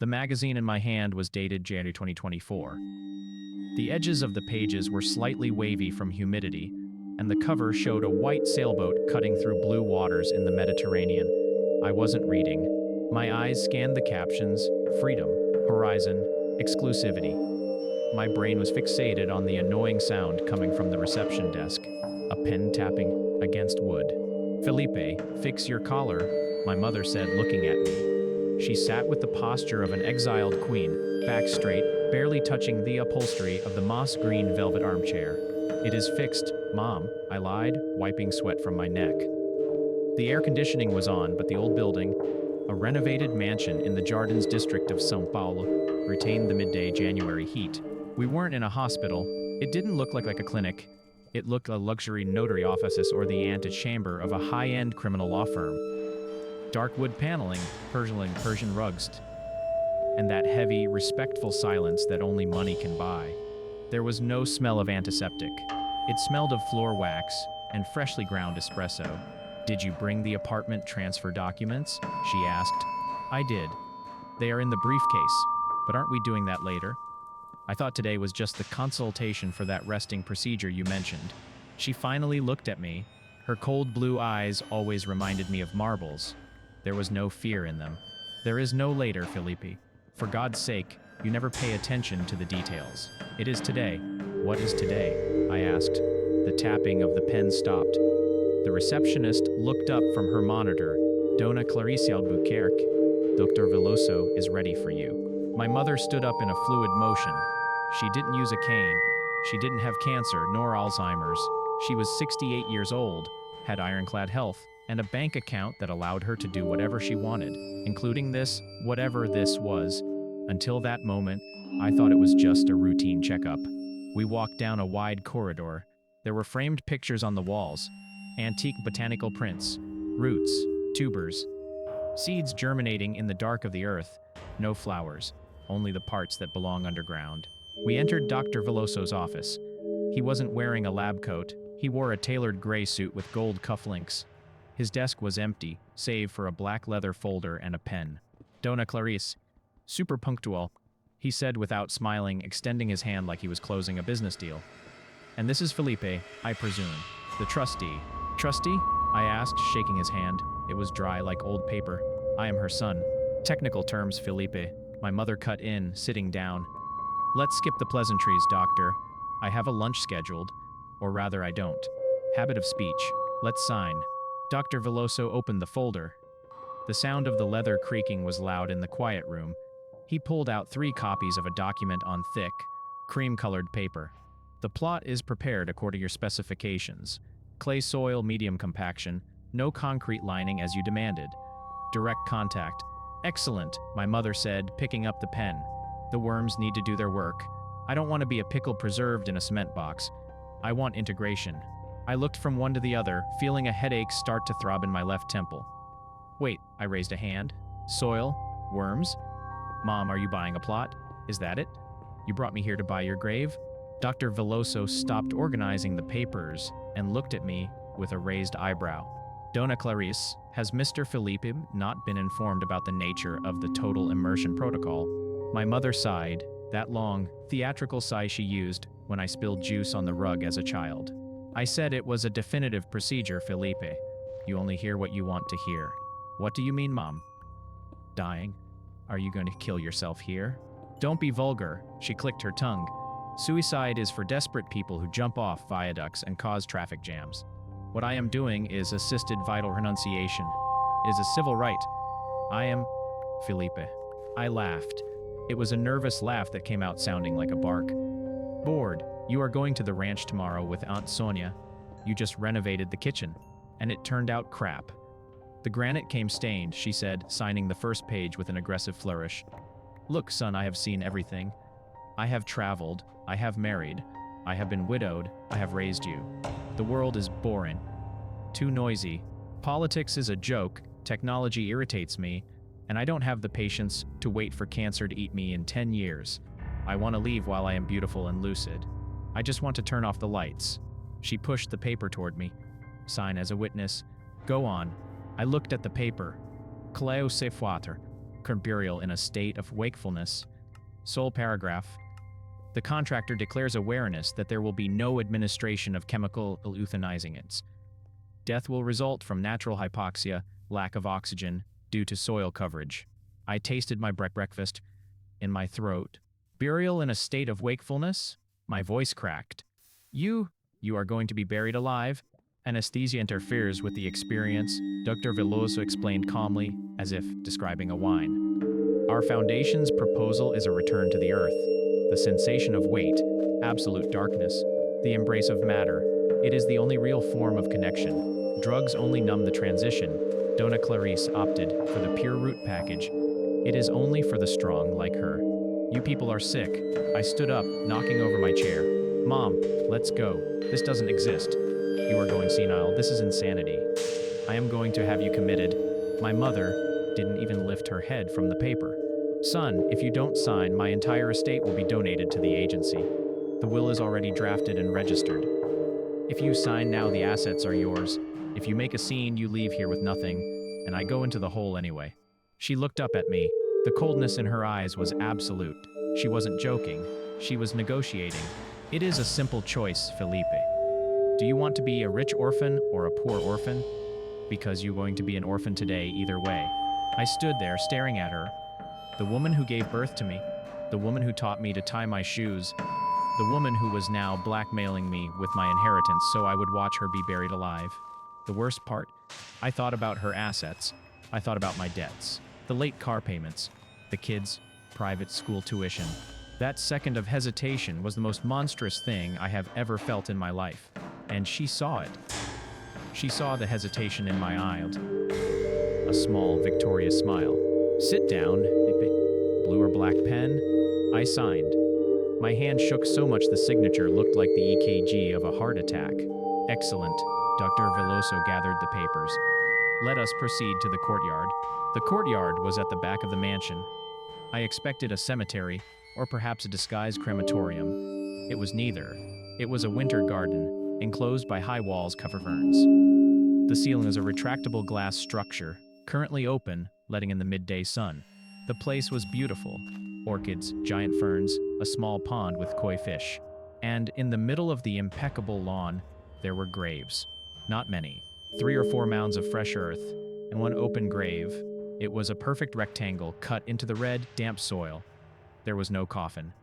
The magazine in my hand was dated January 2024. The edges of the pages were slightly wavy from humidity, and the cover showed a white sailboat cutting through blue waters in the Mediterranean. I wasn't reading. My eyes scanned the captions: freedom, horizon, exclusivity. My brain was fixated on the annoying sound coming from the reception desk, a pen tapping against wood. "Felipe, fix your collar," my mother said, looking at me. She sat with the posture of an exiled queen, back straight, barely touching the upholstery of the moss green velvet armchair. "It is fixed, Mom," I lied, wiping sweat from my neck. The air conditioning was on, but the old building, a renovated mansion in the Jardins district of São Paulo, retained the midday January heat. We weren't in a hospital. It didn't look like a clinic. It looked like a luxury notary office or the antechamber of a high-end criminal law firm. Dark wood paneling, Persian rugs, and that heavy, respectful silence that only money can buy. There was no smell of antiseptic. It smelled of floor wax and freshly ground espresso. "Did you bring the apartment transfer documents?" she asked. I did. "They are in the briefcase, but aren't we doing that later? I thought today was just the consultation for that resting procedure you mentioned." She finally looked at me. Her cold blue eyes always reminded me of marbles. There was no fear in them. "There is no later, Felipe. For God's sake, you never pay attention to the details. It is today." "What is today?" I asked. The tapping of the pen stopped. The receptionist looked up from her monitor. "Dona Clarice Albuquerque, Dr. Veloso is ready for you." My mother stood up in a fluid motion. She didn't use a cane. She didn't have cancer nor Alzheimer's. She was 68 years old, had ironclad health, and a bank account that allowed her to do whatever she wanted, including this, whatever this was. Until that moment, I thought it was just a routine checkup. We walked down a wide corridor. There were framed pictures on the walls, antique botanical prints, roots, tubers, seeds germinating in the dark of the earth. No flowers, only the parts that belong underground. We entered Dr. Veloso's office. He wasn't wearing a lab coat. He wore a tailored gray suit with gold cufflinks. His desk was empty, save for a black leather folder and a pen. "Dona Clarice, super punctual," he said without smiling, extending his hand like he was closing a business deal. "And this is Felipe, I presume, the trustee." "Trustee?" I asked, shaking his hand. It was dry like old paper. "I am her son." "Technical terms, Felipe," my mother cut in, sitting down. "Let's skip the pleasantries, doctor. I have a lunch scheduled. Or rather, I don't. Habit of speech. Let's sign." Dr. Veloso opened the folder. The sound of the leather creaking was loud in the quiet room. He pulled out 3 copies of a document on thick, cream-colored paper. "The plot is prepared according to your specifications. Clay soil, medium compaction, no concrete lining as you demanded. Direct contact." "Excellent," my mother said, picking up the pen. "The worms need to do their work. I don't want to be a pickle preserved in a cement box. I want integration." I looked from one to the other, feeling a headache start to throb in my left temple. "Wait," I raised a hand. "Soil? Worms? Mom, are you buying a plot? Is that it? You brought me here to buy your grave?" Dr. Veloso stopped organizing the papers and looked at me with a raised eyebrow. "Dona Clarice, has Mr. Felipe not been informed about the nature of the total immersion protocol?" My mother sighed, that long, theatrical sigh she used when I spilled juice on the rug as a child. I said it was a definitive procedure, Felipe. You only hear what you want to hear. "What do you mean, Mom?" "Dying? Are you going to kill yourself here?" "Don't be vulgar," she clicked her tongue. "Suicide is for desperate people who jump off viaducts and cause traffic jams. What I am doing is assisted vital renunciation. It is a civil right. I am Felipe." I laughed. It was a nervous laugh that came out sounding like a bark. "Bored. You are going to the ranch tomorrow with Aunt Sonia. You just renovated the kitchen, and it turned out crap." "The granite came stained," she said, signing the first page with an aggressive flourish. "Look, son, I have seen everything. I have traveled. I have married. I have been widowed. I have raised you. The world is boring. Too noisy. Politics is a joke. Technology irritates me. And I don't have the patience to wait for cancer to eat me in 10 years. I want to leave while I am beautiful and lucid. I just want to turn off the lights." She pushed the paper toward me. "Sign as a witness." "Go on." I looked at the paper. "Cleo se fuater." burial in a state of wakefulness. Sole paragraph. The contractor declares awareness that there will be no administration of chemical euthanizing agents. Death will result from natural hypoxia, lack of oxygen, due to soil coverage. I tasted my breakfast in my throat. Burial in a state of wakefulness? My voice cracked. You are going to be buried alive? Anesthesia interferes with the experience, Dr. Veloso explained calmly, as if describing a wine. Our foundation's proposal is a return to the earth. The sensation of weight, absolute darkness, the embrace of matter. It is the only real form of connection. Drugs only numb the transition. Donna Clarice opted for the pure root package. It is only for the strong like her. You people are sick. I stood up, knocking over my chair. Mom, let's go. This doesn't exist. You are going senile. This is insanity. I am going to have you committed. My mother didn't even lift her head from the paper. Son, if you don't sign, my entire estate will be donated to the agency. The will is already drafted and registered. If you sign now, the assets are yours. If you make a scene, you leave here with nothing, and I go into the hole anyway. She looked up at me. The coldness in her eyes was absolute. She wasn't joking. She was negotiating. It is a simple choice, Felipe. Do you want to be a rich orphan or a poor orphan? Because you're going to be an orphan today either way. I stood there staring at her. The woman who gave birth to me. The woman who taught me to tie my shoes. The woman who was now blackmailing me with my inheritance so I would watch her be buried alive. The worst part? I thought about her assets. I thought about my debts. The late car payments. The kids' private school tuition. That second of hesitation was the most monstrous thing I have ever felt in my life. And she saw it. She saw the hesitation in my eyes. A small, victorious smile. Sit down. Blue or black pen? I signed. My hand shook so much the signature looked like the EKG of a heart attack. Excellent. Dr. Veloso gathered the papers. Let us proceed to the courtyard. The courtyard was at the back of the mansion. I expected a cemetery, or perhaps a disguised crematorium. It was neither. It was a winter garden, enclosed by high walls covered ferns. The ceiling is a retractable glass structure, currently open, letting in the midday sun. The place was beautiful. Orchids, giant ferns, a small pond with koi fish. And in the middle of the impeccable lawn, there were graves. Not many. 3 or 4 mounds of fresh earth, and one open grave. It was a perfect rectangle cut into the red, damp soil. There was no coffin.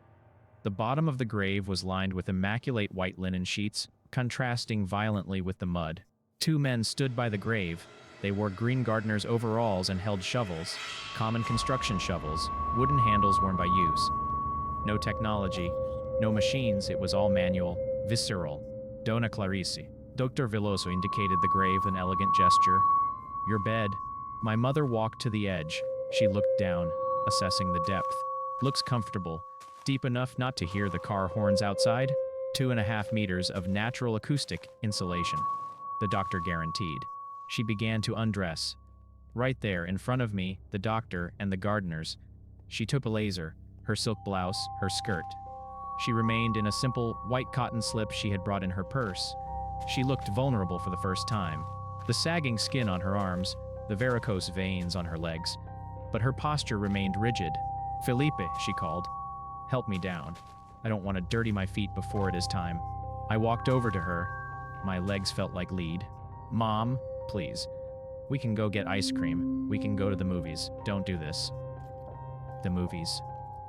The bottom of the grave was lined with immaculate white linen sheets, contrasting violently with the mud. 2 men stood by the grave. They wore green gardener's overalls and held shovels, common construction shovels, wooden handles worn by use. No technology, no machines, it was all manual, visceral. Donna Clarice. Dr. Veloso indicated the grave with an elegant gesture. Your bed. My mother walked to the edge. She looked down, assessing the depth. Looks comfortable. Deep enough not to hear the car horns outside? 2.5 meters of natural acoustic insulation. The doctor guaranteed. She began to undress. Right there, in front of me, the doctor and the gardeners. She took a laser, her silk blouse, her skirt. She remained in a simple, white cotton slip she had brought in her purse. She looked vulnerable for the first time. The sagging skin on her arms, the varicose veins on her legs. But her posture remained rigid. Felipe, she called. Help me down. I don't want to dirty my feet before it is time. I walked over to her. My legs felt like lead. Mom, please. We can go get ice cream. We can go to the movies. Don't do this. The movies.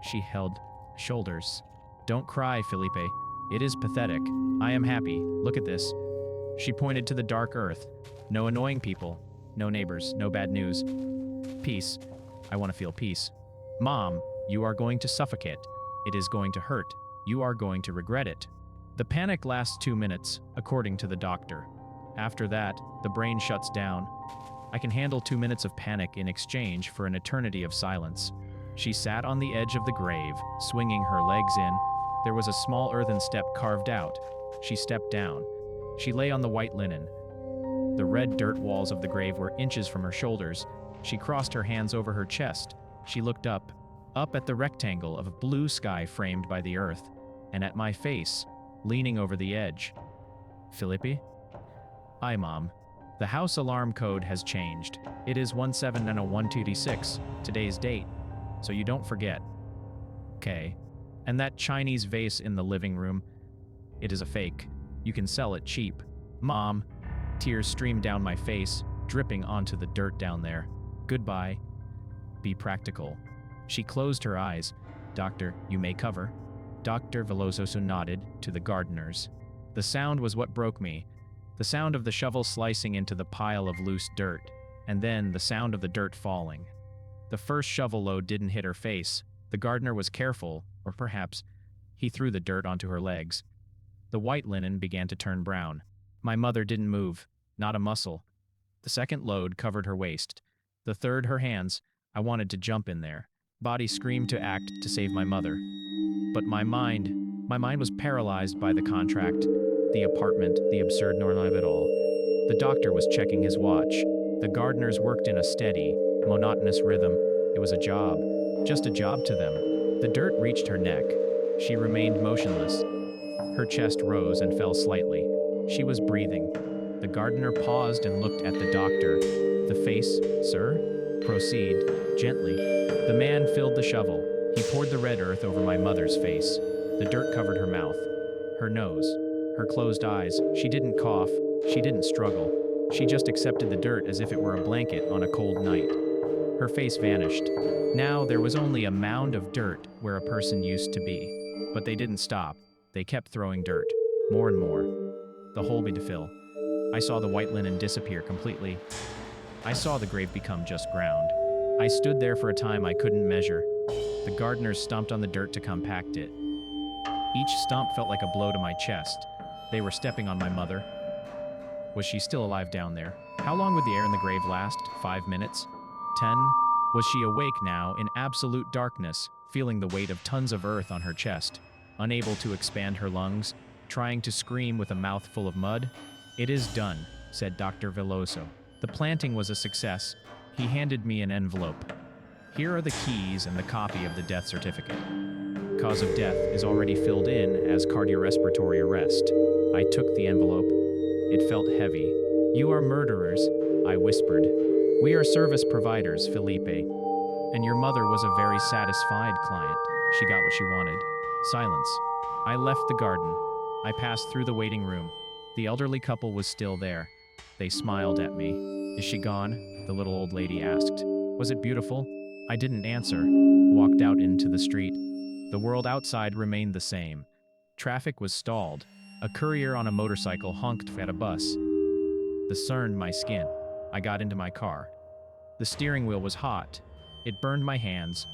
She held shoulders. Don't cry, Felipe. It is pathetic. I am happy. Look at this. She pointed to the dark earth. No annoying people. No neighbors. No bad news. Peace. I want to feel peace. Mom, you are going to suffocate. It is going to hurt. You are going to regret it. The panic lasts 2 minutes, according to the doctor. After that, the brain shuts down. I can handle 2 minutes of panic in exchange for an eternity of silence. She sat on the edge of the grave, swinging her legs in. There was a small earthen step carved out. She stepped down. She lay on the white linen. The red dirt walls of the grave were inches from her shoulders. She crossed her hands over her chest. She looked up at the rectangle of blue sky framed by the earth, and at my face, leaning over the edge. Felipe? Hi, Mom. The house alarm code has changed. It is 17901226, today's date, so you don't forget. Okay. And that Chinese vase in the living room, it is a fake. You can sell it cheap. Mom. Tears streamed down my face, dripping onto the dirt down there. Goodbye. Be practical. She closed her eyes. Doctor, you may cover. Dr. Veloso nodded to the gardeners. The sound was what broke me. The sound of the shovel slicing into the pile of loose dirt, and then the sound of the dirt falling. The first shovel load didn't hit her face. The gardener was careful, or perhaps he threw the dirt onto her legs. The white linen began to turn brown. My mother didn't move, not a muscle. The second load covered her waist. The third, her hands. I wanted to jump in there. Body screamed to act to save my mother. But my mind was paralyzed by the contract, the apartment, the absurd normal of it all. The doctor was checking his watch. The gardeners worked in a steady, monotonous rhythm. It was a job, just a job to them. The dirt reached her neck. She remained motionless. Her chest rose and fell slightly. She was breathing. The gardener paused and looked at the doctor. The face, sir? Proceed, gently. The man filled the shovel. He poured the red earth over my mother's face. The dirt covered her mouth, her nose, her closed eyes. She didn't cough. She didn't struggle. She just accepted the dirt as if it were a blanket on a cold night. Her face vanished. Now there was only a mound of dirt where a person used to be. But they didn't stop. They kept throwing dirt, more and more. The hole began to fill. I saw the white linen disappear completely. I saw the grave become just ground. I stood there for a time I couldn't measure. The gardeners stomped on the dirt to compact it. Each stomp felt like a blow to my chest. They were stepping on my mother. Was she still alive down there? How long would the air in the grave last? 5 minutes? 10? Was she awake now, in absolute darkness, feeling the weight of tons of earth on her chest, unable to expand her lungs, trying to scream with a mouth full of mud? It is done, said Dr. Veloso. The planting was a success. He handed me an envelope. Here are the keys and the copy of the death certificate. Cause of death is already filled in as cardiorespiratory arrest. I took the envelope. It felt heavy. You are murderers, I whispered. We are service providers, Felipe. And your mother was a very satisfied client. She got what she wanted. Silence. I left the garden. I passed through the waiting room. The elderly couple was still there. They smiled at me. Is she gone? The little old lady asked. Was it beautiful? I didn't answer. Walked out into the street. The world outside remained the same. Traffic was stalled. A courier on a motorcycle honked at a bus. This burned my skin. I got into my car. The steering wheel was hot. It burned my hands.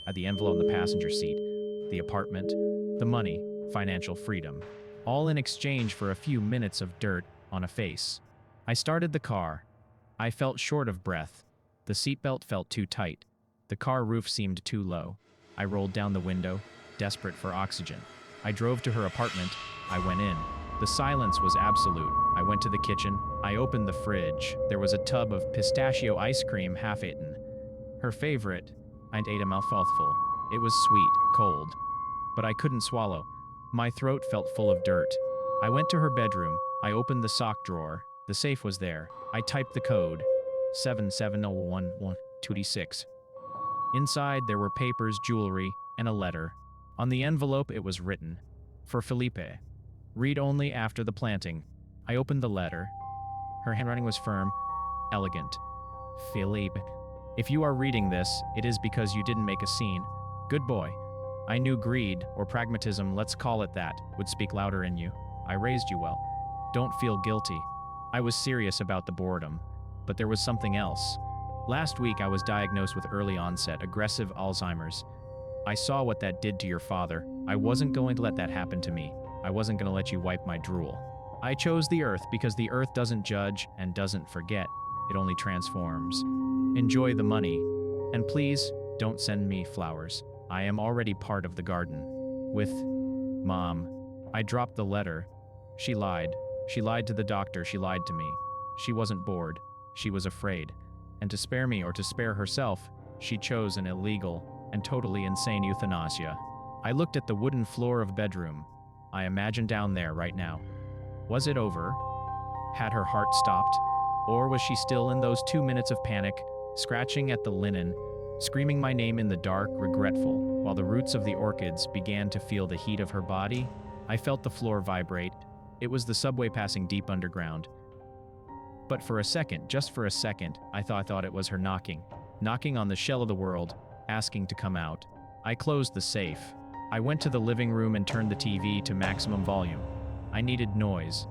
I had the envelope in the passenger seat, the apartment, the money, financial freedom, all in exchange for a few minutes of dirt on a face. I started the car. I felt short of breath. The seatbelt felt too tight. The car roof seemed too low. I rolled down the window, desperate for oxygen. I drove to her apartment. I went in. The silence was absolute. I went to the kitchen. I opened the fridge. There was a tub of pistachio ice cream half eaten. Her favorite. I ate a mouthful. It was sweet, cold. But I couldn't swallow. My throat felt full of dirt. I went to her bedroom. I opened the sock drawer. The safe was there. I typed the code. 77011226. Inside, there were papers, jewelry, and a letter. On the envelope, it was written, for Felipe. Read only after the planting. I opened the letter. Her handwriting was firm, elegant. Felipe, if you are reading this, it is because you didn't make a scene. Good boy. I knew greed, or pragmatism, let's call it that, would speak louder in you. I raised you well. Don't feel guilty. I was serious about the boredom. But there was something else. Last week, I was diagnosed with early onset, aggressive Alzheimer's. I saw what that did to your father. I wasn't going to let that happen to me. I wasn't going to let you wipe my drool. I chose the earth because the earth doesn't judge and doesn't forget. It only transforms. Enjoy the money. And please, don't send me flowers. I am already part of the garden. With Mom. I dropped the letter. She lied. She lied to the doctor. She lied to me. She wasn't bored. She was afraid. And to spare me or to spare herself, she chose an illegal and totally insane euthanasia. I looked at the wooden floor of bedroom. I imagined down there right now. Was it over? Had her heart stopped? Or was she still in those 2 minutes of panic, scratching at the linen, screaming my name in the dark, regretful, while the roots of the orchids began to feel the heat of her body? I felt the floor vibrate. It was the subway passing deep underground. But for a second, just for a second, I thought it was her knocking on the shell of the world, asking to come out. I closed the safe. I went to the living room and turned the TV to maximum volume. I needed noise.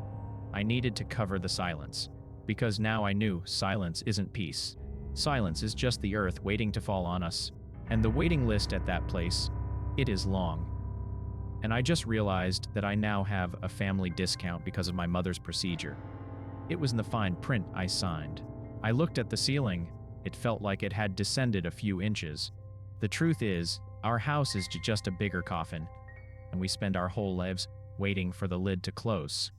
I needed to cover the silence. Because now I knew silence isn't peace. Silence is just the earth waiting to fall on us. And the waiting list at that place, it is long. And I just realized that I now have a family discount because of my mother's procedure. It was in the fine print I signed. I looked at the ceiling. It felt like it had descended a few inches. The truth is, our house is just a bigger coffin, and we spend our whole lives waiting for the lid to close.